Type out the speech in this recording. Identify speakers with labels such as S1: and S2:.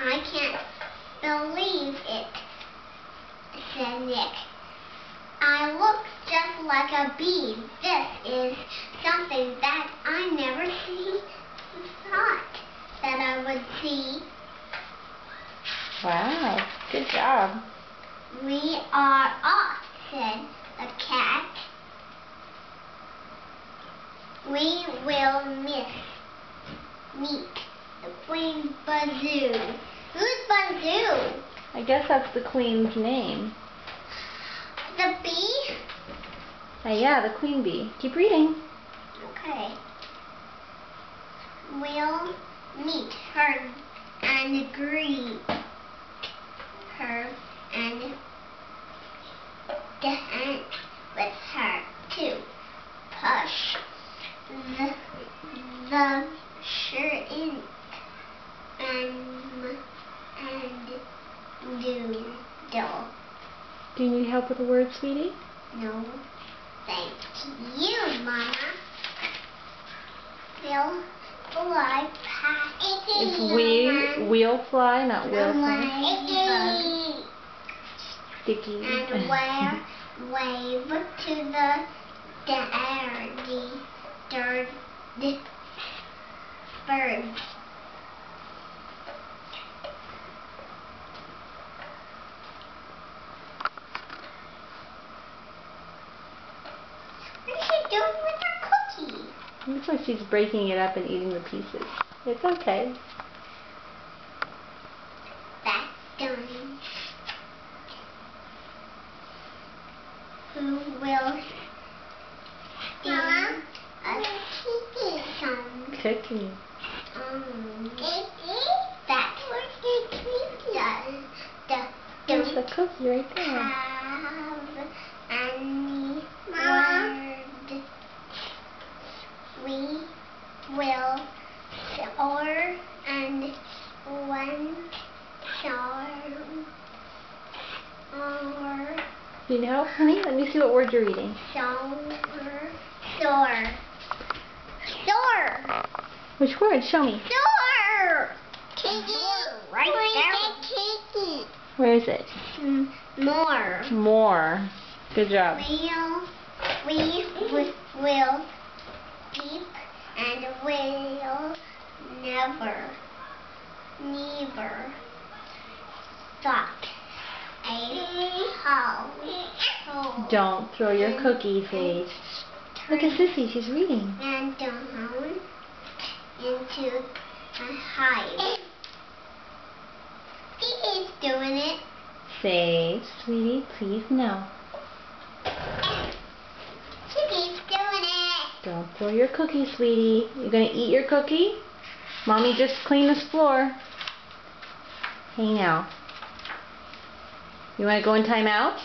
S1: I can't believe it, said Nick. I look just like a bee. This is something that I never thought that I would see.
S2: Wow, good job.
S1: We are off, said the cat. We will meet the Queen Bazoo. Who's Bazoo?
S2: I guess that's the queen's name.
S1: The bee?
S2: Yeah, the queen bee. Keep reading.
S1: Okay. We'll meet her and greet her and dance with her too. Push the shirt and doodle.
S2: Do you need help with the word, sweetie?
S1: No, thank you, Mama. We'll fly past.
S2: It's we'll fly, not will fly. Sticky.
S1: And wave to the birds. What is she doing with her cookie?
S2: Looks like she's breaking it up and eating the pieces. It's okay.
S1: That's done. Who will steal a cookie?
S2: Cookie.
S1: That's what the cookie does.
S2: There's the cookie right there.
S1: Have any word. We will soar and one soar.
S2: Do you know, honey? Let me see what word you're reading.
S1: Soar.
S2: Which word? Show me.
S1: Soar. Right there.
S2: Where is it?
S1: More.
S2: More. Good job.
S1: We will keep and will never stop a hole.
S2: Don't throw your cookie face. Look at Sissy, she's reading.
S1: And down into a hive. She's doing it.
S2: Say, sweetie, please no.
S1: She's doing it.
S2: Don't throw your cookie, sweetie. You gonna eat your cookie? Mommy just cleaned this floor. Hey now. You wanna go in time out?